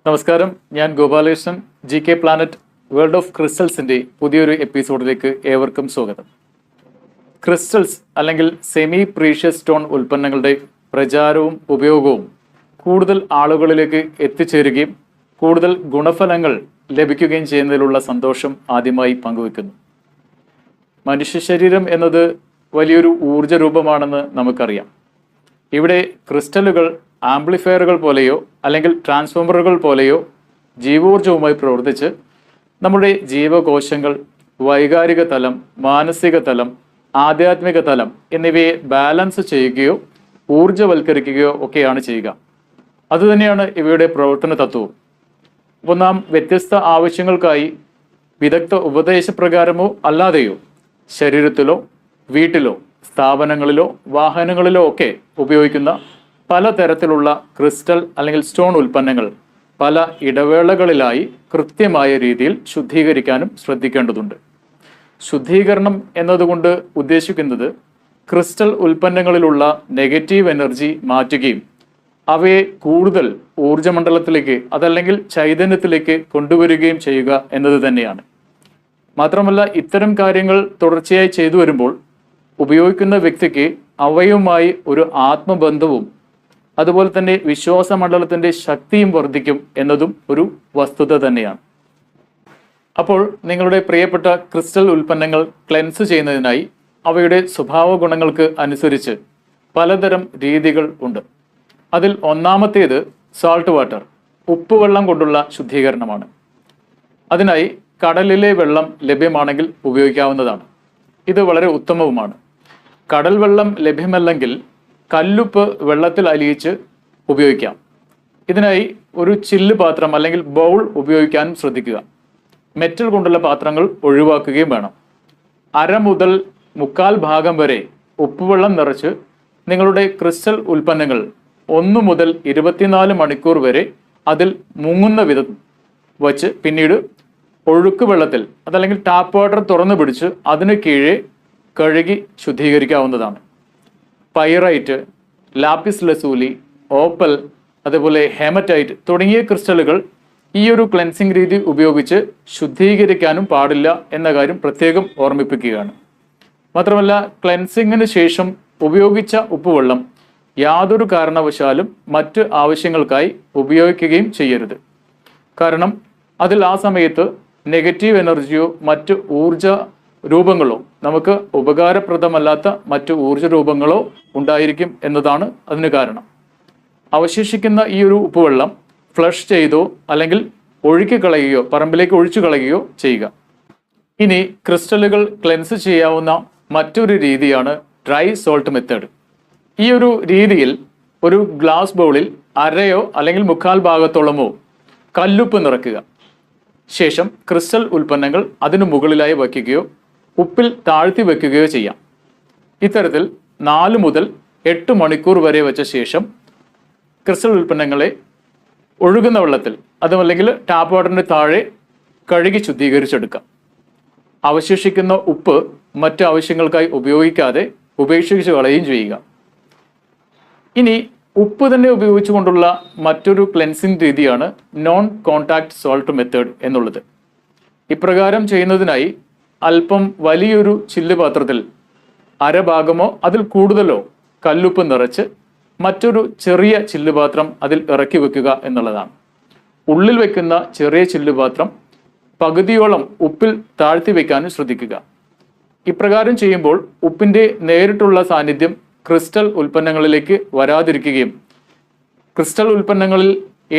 നമസ്കാരം, ഞാൻ Gopalakrishnan. GK planet world of ക്രിസ്റ്റൽസിൻ്റെ പുതിയൊരു എപ്പിസോഡിലേക്ക് ഏവർക്കും സ്വാഗതം. ക്രിസ്റ്റൽസ് അല്ലെങ്കിൽ സെമി പ്രീഷ്യസ് സ്റ്റോൺ ഉൽപ്പന്നങ്ങളുടെ പ്രചാരവും ഉപയോഗവും കൂടുതൽ ആളുകളിലേക്ക് എത്തിച്ചേരുകയും കൂടുതൽ ഗുണഫലങ്ങൾ ലഭിക്കുകയും ചെയ്യുന്നതിലുള്ള സന്തോഷം ആദ്യമായി പങ്കുവെക്കുന്നു. മനുഷ്യ ശരീരം എന്നത് വലിയൊരു ഊർജ്ജ രൂപമാണെന്ന് നമുക്കറിയാം. ഇവിടെ ക്രിസ്റ്റലുകൾ ആംപ്ലിഫയറുകൾ പോലെയോ അല്ലെങ്കിൽ ട്രാൻസ്ഫോമറുകൾ പോലെയോ ജീവോർജവുമായി പ്രവർത്തിച്ച് നമ്മുടെ ജീവകോശങ്ങൾ, വൈകാരിക തലം, മാനസിക തലം, ആധ്യാത്മിക തലം എന്നിവയെ ബാലൻസ് ചെയ്യുകയോ ഊർജ്ജവൽക്കരിക്കുകയോ ഒക്കെയാണ് ചെയ്യുക. അതുതന്നെയാണ് ഇവയുടെ പ്രവർത്തന തത്വവും. അപ്പോൾ നാം വ്യത്യസ്ത ആവശ്യങ്ങൾക്കായി വിദഗ്ധ ഉപദേശപ്രകാരമോ അല്ലാതെയോ ശരീരത്തിലോ വീട്ടിലോ സ്ഥാപനങ്ങളിലോ വാഹനങ്ങളിലോ ഒക്കെ ഉപയോഗിക്കുന്ന പലതരത്തിലുള്ള ക്രിസ്റ്റൽ അല്ലെങ്കിൽ സ്റ്റോൺ ഉൽപ്പന്നങ്ങൾ പല ഇടവേളകളിലായി കൃത്യമായ രീതിയിൽ ശുദ്ധീകരിക്കാനും ശ്രദ്ധിക്കേണ്ടതുണ്ട്. ശുദ്ധീകരണം എന്നതുകൊണ്ട് ഉദ്ദേശിക്കുന്നത് ക്രിസ്റ്റൽ ഉൽപ്പന്നങ്ങളിലുള്ള നെഗറ്റീവ് എനർജി മാറ്റുകയും അവയെ കൂടുതൽ ഊർജ്ജമണ്ഡലത്തിലേക്ക് അതല്ലെങ്കിൽ ചൈതന്യത്തിലേക്ക് കൊണ്ടുവരികയും ചെയ്യുക എന്നത് തന്നെയാണ്. മാത്രമല്ല, ഇത്തരം കാര്യങ്ങൾ തുടർച്ചയായി ചെയ്തു വരുമ്പോൾ ഉപയോഗിക്കുന്ന വ്യക്തിക്ക് അവയുമായി ഒരു ആത്മബന്ധവും അതുപോലെ തന്നെ വിശ്വാസമണ്ഡലത്തിൻ്റെ ശക്തിയും വർദ്ധിക്കും എന്നതും ഒരു വസ്തുത തന്നെയാണ്. അപ്പോൾ നിങ്ങളുടെ പ്രിയപ്പെട്ട ക്രിസ്റ്റൽ ഉൽപ്പന്നങ്ങൾ ക്ലെൻസ് ചെയ്യുന്നതിനായി അവയുടെ സ്വഭാവ ഗുണങ്ങൾക്ക് അനുസരിച്ച് പലതരം രീതികൾ ഉണ്ട്. അതിൽ ഒന്നാമത്തേത് സാൾട്ട് വാട്ടർ, ഉപ്പുവെള്ളം കൊണ്ടുള്ള ശുദ്ധീകരണമാണ്. അതിനായി കടലിലെ വെള്ളം ലഭ്യമാണെങ്കിൽ ഉപയോഗിക്കാവുന്നതാണ്. ഇത് വളരെ ഉത്തമവുമാണ്. കടൽ വെള്ളം ലഭ്യമല്ലെങ്കിൽ കല്ലുപ്പ് വെള്ളത്തിൽ അലിയിച്ച് ഉപയോഗിക്കാം. ഇതിനായി ഒരു ചില്ല് പാത്രം അല്ലെങ്കിൽ ബൗൾ ഉപയോഗിക്കാനും ശ്രദ്ധിക്കുക. മെറ്റൽ കൊണ്ടുള്ള പാത്രങ്ങൾ ഒഴിവാക്കുകയും വേണം. 1/2 മുതൽ 3/4 ഭാഗം വരെ ഉപ്പുവെള്ളം നിറച്ച് നിങ്ങളുടെ ക്രിസ്റ്റൽ ഉൽപ്പന്നങ്ങൾ 1 മുതൽ 24 മണിക്കൂർ വരെ അതിൽ മുങ്ങുന്ന വിധം വച്ച് പിന്നീട് ഒഴുക്ക് വെള്ളത്തിൽ അതല്ലെങ്കിൽ ടാപ്പ് വാട്ടർ തുറന്നു പിടിച്ച് അതിന് കീഴെ കഴുകി ശുദ്ധീകരിക്കാവുന്നതാണ്. പൈറൈറ്റ്, ലാപ്പിസ് ലസൂലി, ഓപ്പൽ, അതുപോലെ ഹെമറ്റൈറ്റ് തുടങ്ങിയ ക്രിസ്റ്റലുകൾ ഈ ഒരു ക്ലെൻസിങ് രീതി ഉപയോഗിച്ച് ശുദ്ധീകരിക്കാനും പാടില്ല എന്ന കാര്യം പ്രത്യേകം ഓർമ്മിപ്പിക്കുകയാണ്. മാത്രമല്ല, ക്ലെൻസിങ്ങിന് ശേഷം ഉപയോഗിച്ച ഉപ്പുവെള്ളം യാതൊരു കാരണവശാലും മറ്റ് ആവശ്യങ്ങൾക്കായി ഉപയോഗിക്കുകയും ചെയ്യരുത്. കാരണം അതിൽ ആ സമയത്ത് നെഗറ്റീവ് എനർജിയോ മറ്റ് ഊർജ രൂപങ്ങളോ നമുക്ക് ഉപകാരപ്രദമല്ലാത്ത മറ്റു ഊർജ രൂപങ്ങളോ ഉണ്ടായിരിക്കും എന്നതാണ് അതിന് കാരണം. അവശേഷിക്കുന്ന ഈ ഒരു ഉപ്പുവെള്ളം ഫ്ലഷ് ചെയ്തോ അല്ലെങ്കിൽ ഒഴുക്കി കളയുകയോ പറമ്പിലേക്ക് ഒഴിച്ചു കളയുകയോ ചെയ്യുക. ഇനി ക്രിസ്റ്റലുകൾ ക്ലെൻസ് ചെയ്യാവുന്ന മറ്റൊരു രീതിയാണ് ഡ്രൈ സോൾട്ട് മെത്തേഡ്. ഈ ഒരു രീതിയിൽ ഒരു ഗ്ലാസ് ബൗളിൽ 1/2 അല്ലെങ്കിൽ 3/4 ഭാഗത്തോളമോ കല്ലുപ്പ് നിറയ്ക്കുക. ശേഷം ക്രിസ്റ്റൽ ഉൽപ്പന്നങ്ങൾ അതിനു മുകളിലായി വയ്ക്കുകയോ ഉപ്പിൽ താഴ്ത്തി വെക്കുകയോ ചെയ്യാം. ഇത്തരത്തിൽ 4 മുതൽ 8 മണിക്കൂർ വരെ വെച്ച ശേഷം ക്രിസ്റ്റൽ ഉൽപ്പന്നങ്ങളെ ഒഴുകുന്ന വെള്ളത്തിൽ അതുമല്ലെങ്കിൽ ടാപ്പ് വാട്ടറിൻ്റെ താഴെ കഴുകി ശുദ്ധീകരിച്ചെടുക്കാം. അവശേഷിക്കുന്ന ഉപ്പ് മറ്റു ആവശ്യങ്ങൾക്കായി ഉപയോഗിക്കാതെ ഉപേക്ഷിച്ച് കളയുകയും ചെയ്യുക. ഇനി ഉപ്പ് തന്നെ ഉപയോഗിച്ചുകൊണ്ടുള്ള മറ്റൊരു ക്ലെൻസിങ് രീതിയാണ് നോൺ കോൺടാക്ട് സോൾട്ട് മെത്തേഡ് എന്നുള്ളത്. ഇപ്രകാരം ചെയ്യുന്നതിനായി അല്പം വലിയൊരു ചില്ല് പാത്രത്തിൽ 1/2 ഭാഗമോ അതിൽ കൂടുതലോ കല്ലുപ്പ് നിറച്ച് മറ്റൊരു ചെറിയ ചില്ലുപാത്രം അതിൽ ഇറക്കി വെക്കുക എന്നുള്ളതാണ്. ഉള്ളിൽ വെക്കുന്ന ചെറിയ ചില്ലുപാത്രം പകുതിയോളം ഉപ്പിൽ താഴ്ത്തി വെക്കാനും ശ്രദ്ധിക്കുക. ഇപ്രകാരം ചെയ്യുമ്പോൾ ഉപ്പിൻ്റെ നേരിട്ടുള്ള സാന്നിധ്യം ക്രിസ്റ്റൽ ഉൽപ്പന്നങ്ങളിലേക്ക് വരാതിരിക്കുകയും ക്രിസ്റ്റൽ ഉൽപ്പന്നങ്ങളിൽ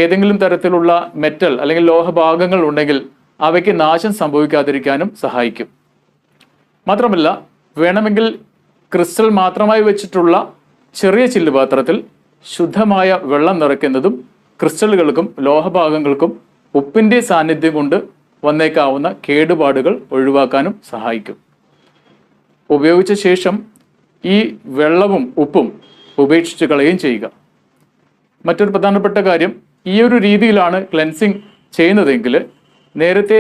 ഏതെങ്കിലും തരത്തിലുള്ള മെറ്റൽ അല്ലെങ്കിൽ ലോഹഭാഗങ്ങൾ ഉണ്ടെങ്കിൽ അവയ്ക്ക് നാശം സംഭവിക്കാതിരിക്കാനും സഹായിക്കും. മാത്രമല്ല, വേണമെങ്കിൽ ക്രിസ്റ്റൽ മാത്രമായി വെച്ചിട്ടുള്ള ചെറിയ ചില്ലുപാത്രത്തിൽ ശുദ്ധമായ വെള്ളം നിറയ്ക്കുന്നതും ക്രിസ്റ്റലുകൾക്കും ലോഹഭാഗങ്ങൾക്കും ഉപ്പിൻ്റെ സാന്നിധ്യം കൊണ്ട് വന്നേക്കാവുന്ന കേടുപാടുകൾ ഒഴിവാക്കാനും സഹായിക്കും. ഉപയോഗിച്ച ശേഷം ഈ വെള്ളവും ഉപ്പും ഉപേക്ഷിച്ച് കളയുകയും ചെയ്യുക. മറ്റൊരു പ്രധാനപ്പെട്ട കാര്യം, ഈ ഒരു രീതിയിലാണ് ക്ലെൻസിങ് ചെയ്യുന്നതെങ്കിൽ നേരത്തെ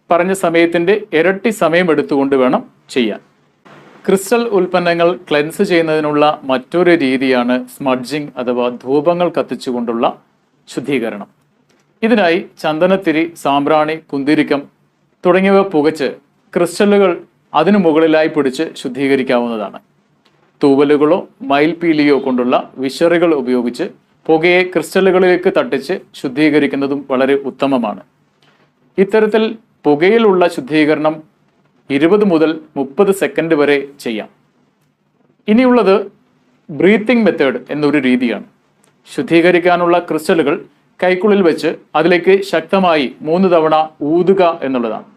പറഞ്ഞ സമയത്തിൻ്റെ ഇരട്ടി സമയം എടുത്തുകൊണ്ട് വേണം ചെയ്യാൻ. ക്രിസ്റ്റൽ ഉൽപ്പന്നങ്ങൾ ക്ലെൻസ് ചെയ്യുന്നതിനുള്ള മറ്റൊരു രീതിയാണ് സ്മഡ്ജിങ് അഥവാ ധൂപങ്ങൾ കത്തിച്ചുകൊണ്ടുള്ള ശുദ്ധീകരണം. ഇതിനായി ചന്ദനത്തിരി, സാമ്പ്രാണി, കുന്തിരിക്കം തുടങ്ങിയവ പുകച്ച് ക്രിസ്റ്റലുകൾ അതിനു മുകളിലായി പിടിച്ച് ശുദ്ധീകരിക്കാവുന്നതാണ്. തൂവലുകളോ മയിൽപീലിയോ കൊണ്ടുള്ള വിശറികൾ ഉപയോഗിച്ച് പുകയെ ക്രിസ്റ്റലുകളിലേക്ക് തട്ടിച്ച് ശുദ്ധീകരിക്കുന്നതും വളരെ ഉത്തമമാണ്. ഇത്തരത്തിൽ പുകയിലുള്ള ശുദ്ധീകരണം 20 മുതൽ 30 സെക്കൻഡ് വരെ ചെയ്യാം. ഇനിയുള്ളത് ബ്രീത്തിങ് മെത്തേഡ് എന്നൊരു രീതിയാണ്. ശുദ്ധീകരിക്കാനുള്ള ക്രിസ്റ്റലുകൾ കൈക്കുള്ളിൽ വെച്ച് അതിലേക്ക് ശക്തമായി 3 തവണ ഊതുക എന്നുള്ളതാണ്.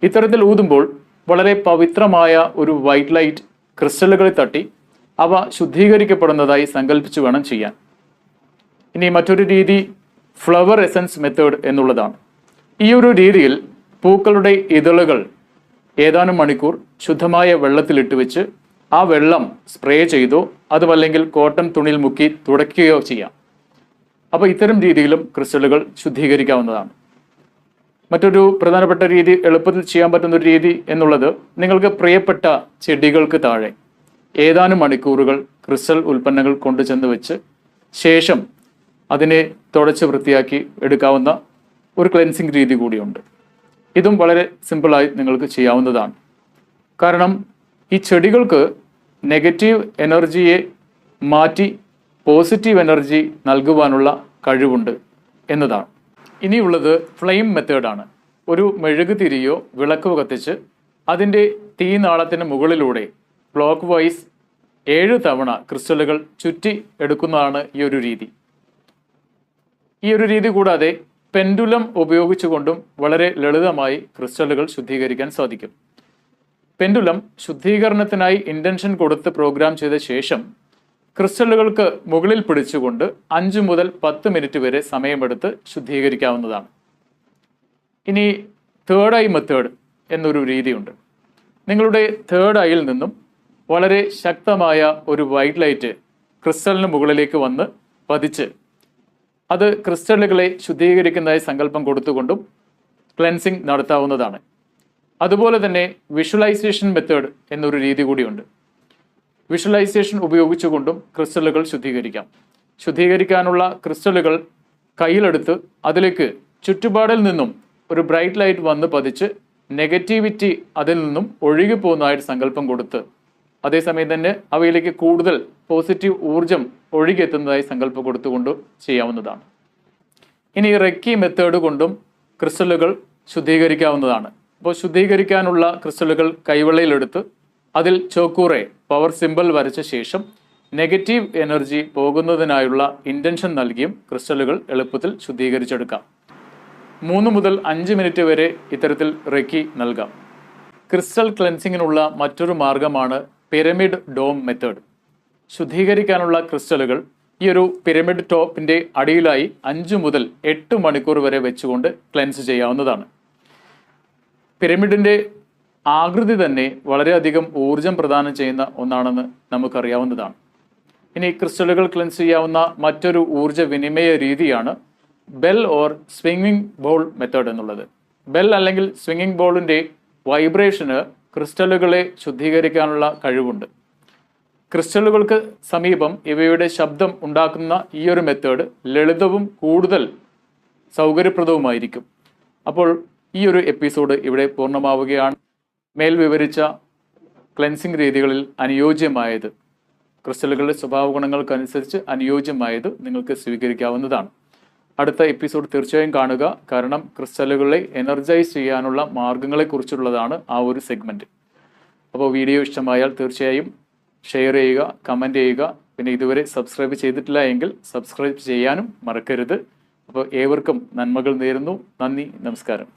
ഇത്തരത്തിൽ ഊതുമ്പോൾ വളരെ പവിത്രമായ ഒരു വൈറ്റ് ലൈറ്റ് ക്രിസ്റ്റലുകളിൽ തട്ടി അവ ശുദ്ധീകരിക്കപ്പെടുന്നതായി സങ്കല്പിച്ചു വേണം ചെയ്യാൻ. ഇനി മറ്റൊരു രീതി ഫ്ലവർ എസൻസ് മെത്തേഡ് എന്നുള്ളതാണ്. ഈ ഒരു രീതിയിൽ പൂക്കളുടെ ഇതളുകൾ ഏതാനും മണിക്കൂർ ശുദ്ധമായ വെള്ളത്തിലിട്ട് വെച്ച് ആ വെള്ളം സ്പ്രേ ചെയ്തോ അതുമല്ലെങ്കിൽ കോട്ടൺ തുണിയിൽ മുക്കി തുടയ്ക്കുകയോ ചെയ്യാം. അപ്പോൾ ഇത്തരം രീതിയിലും ക്രിസ്റ്റലുകൾ ശുദ്ധീകരിക്കാവുന്നതാണ്. മറ്റൊരു പ്രധാനപ്പെട്ട രീതി, എളുപ്പത്തിൽ ചെയ്യാൻ പറ്റുന്ന ഒരു രീതി എന്നുള്ളത്, നിങ്ങൾക്ക് പ്രിയപ്പെട്ട ചെടികൾക്ക് താഴെ ഏതാനും മണിക്കൂറുകൾ ക്രിസ്റ്റൽ ഉൽപ്പന്നങ്ങൾ കൊണ്ടുചെന്ന് വെച്ച് ശേഷം അതിനെ തുടച്ച് വൃത്തിയാക്കി എടുക്കാവുന്ന ഒരു ക്ലെൻസിങ് രീതി കൂടിയുണ്ട്. ഇതും വളരെ സിമ്പിളായി നിങ്ങൾക്ക് ചെയ്യാവുന്നതാണ്. കാരണം ഈ ചെടികൾക്ക് നെഗറ്റീവ് എനർജിയെ മാറ്റി പോസിറ്റീവ് എനർജി നൽകുവാനുള്ള കഴിവുണ്ട് എന്നതാണ്. ഇനിയുള്ളത് ഫ്ലെയിം മെത്തേഡാണ്. ഒരു മെഴുകുതിരിയോ വിളക്കോ കത്തിച്ച് അതിൻ്റെ തീനാളത്തിന് മുകളിലൂടെ ക്ലോക്ക് വൈസ് 7 തവണ ക്രിസ്റ്റലുകൾ ചുറ്റി എടുക്കുന്നതാണ് ഈ ഒരു രീതി. ഈ ഒരു രീതി കൂടാതെ പെൻഡുലം ഉപയോഗിച്ചുകൊണ്ടും വളരെ ലളിതമായി ക്രിസ്റ്റലുകൾ ശുദ്ധീകരിക്കാൻ സാധിക്കും. പെൻഡുലം ശുദ്ധീകരണത്തിനായി ഇൻറ്റൻഷൻ കൊടുത്ത് പ്രോഗ്രാം ചെയ്ത ശേഷം ക്രിസ്റ്റലുകൾക്ക് മുകളിൽ പിടിച്ചുകൊണ്ട് 5 മുതൽ 10 മിനിറ്റ് വരെ സമയമെടുത്ത് ശുദ്ധീകരിക്കാവുന്നതാണ്. ഇനി തേർഡ് ഐ മെത്തേഡ് എന്നൊരു രീതിയുണ്ട്. നിങ്ങളുടെ തേർഡ് ഐയിൽ നിന്നും വളരെ ശക്തമായ ഒരു വൈറ്റ് ലൈറ്റ് ക്രിസ്റ്റലിന് മുകളിലേക്ക് വന്ന് പതിച്ച് അത് ക്രിസ്റ്റലുകളെ ശുദ്ധീകരിക്കുന്നതായി സങ്കല്പം കൊടുത്തുകൊണ്ടും ക്ലെൻസിങ് നടത്താവുന്നതാണ്. അതുപോലെ തന്നെ വിഷ്വലൈസേഷൻ മെത്തേഡ് എന്നൊരു രീതി കൂടിയുണ്ട്. വിഷ്വലൈസേഷൻ ഉപയോഗിച്ചുകൊണ്ടും ക്രിസ്റ്റലുകൾ ശുദ്ധീകരിക്കാം. ശുദ്ധീകരിക്കാനുള്ള ക്രിസ്റ്റലുകൾ കയ്യിലെടുത്ത് അതിലേക്ക് ചുറ്റുപാടിൽ നിന്നും ഒരു ബ്രൈറ്റ് ലൈറ്റ് വന്ന് പതിച്ച് നെഗറ്റിവിറ്റി അതിൽ നിന്നും ഒഴുകി പോകുന്നതായിട്ട് സങ്കല്പം കൊടുത്ത് അതേസമയം തന്നെ അവയിലേക്ക് കൂടുതൽ പോസിറ്റീവ് ഊർജം ഒഴുകിയെത്തുന്നതായി സങ്കല്പം കൊടുത്തുകൊണ്ട് ചെയ്യാവുന്നതാണ്. ഇനി റെക്കി മെത്തേഡ് കൊണ്ടും ക്രിസ്റ്റലുകൾ ശുദ്ധീകരിക്കാവുന്നതാണ്. അപ്പോൾ ശുദ്ധീകരിക്കാനുള്ള ക്രിസ്റ്റലുകൾ കൈവെള്ളയിലെടുത്ത് അതിൽ ചോക്കൂറെ പവർ സിമ്പിൾ വരച്ച ശേഷം നെഗറ്റീവ് എനർജി പോകുന്നതിനായുള്ള ഇൻറ്റൻഷൻ നൽകിയും ക്രിസ്റ്റലുകൾ എളുപ്പത്തിൽ ശുദ്ധീകരിച്ചെടുക്കാം. 3 മുതൽ 5 മിനിറ്റ് വരെ ഇത്തരത്തിൽ റെക്കി നൽകാം. ക്രിസ്റ്റൽ ക്ലെൻസിങ്ങിനുള്ള മറ്റൊരു മാർഗമാണ് പിരമിഡ് ഡോം മെത്തേഡ്. ശുദ്ധീകരിക്കാനുള്ള ക്രിസ്റ്റലുകൾ ഈ ഒരു പിരമിഡ് ടോപ്പിൻ്റെ അടിയിലായി 5 മുതൽ 8 മണിക്കൂർ വരെ വെച്ചുകൊണ്ട് ക്ലെൻസ് ചെയ്യാവുന്നതാണ്. പിരമിഡിൻ്റെ ആകൃതി തന്നെ വളരെയധികം ഊർജം പ്രദാനം ചെയ്യുന്ന ഒന്നാണെന്ന് നമുക്കറിയാവുന്നതാണ്. ഇനി ക്രിസ്റ്റലുകൾ ക്ലെൻസ് ചെയ്യാവുന്ന മറ്റൊരു ഊർജ വിനിമയ രീതിയാണ് ബെൽ ഓർ സ്വിങ്ങിങ് ബോൾ മെത്തേഡ് എന്നുള്ളത്. ബെൽ അല്ലെങ്കിൽ സ്വിങ്ങിങ് ബോളിൻ്റെ വൈബ്രേഷന് ക്രിസ്റ്റലുകളെ ശുദ്ധീകരിക്കാനുള്ള കഴിവുണ്ട്. ക്രിസ്റ്റലുകൾക്ക് സമീപം ഇവയുടെ ശബ്ദം ഉണ്ടാക്കുന്ന ഈ ഒരു മെത്തേഡ് ലളിതവും കൂടുതൽ സൗകര്യപ്രദവുമായിരിക്കും. അപ്പോൾ ഈ ഒരു എപ്പിസോഡ് ഇവിടെ പൂർണ്ണമാവുകയാണ്. മേൽ വിവരിച്ച ക്ലെൻസിങ് രീതികളിൽ അനുയോജ്യമായത്, ക്രിസ്റ്റലുകളുടെ സ്വഭാവ ഗുണങ്ങൾക്കനുസരിച്ച് അനുയോജ്യമായത് നിങ്ങൾക്ക് സ്വീകരിക്കാവുന്നതാണ്. അടുത്ത എപ്പിസോഡ് തീർച്ചയായും കാണുക. കാരണം ക്രിസ്റ്റലുകളെ എനർജൈസ് ചെയ്യാനുള്ള മാർഗങ്ങളെക്കുറിച്ചുള്ളതാണ് ആ ഒരു സെഗ്മെൻറ്റ്. അപ്പോൾ വീഡിയോ ഇഷ്ടമായാൽ തീർച്ചയായും ഷെയർ ചെയ്യുക, കമൻറ്റ് ചെയ്യുക. പിന്നെ ഇതുവരെ സബ്സ്ക്രൈബ് ചെയ്തിട്ടില്ല എങ്കിൽ സബ്സ്ക്രൈബ് ചെയ്യാനും മറക്കരുത്. അപ്പോൾ ഏവർക്കും നന്മകൾ നേരുന്നു. നന്ദി, നമസ്കാരം.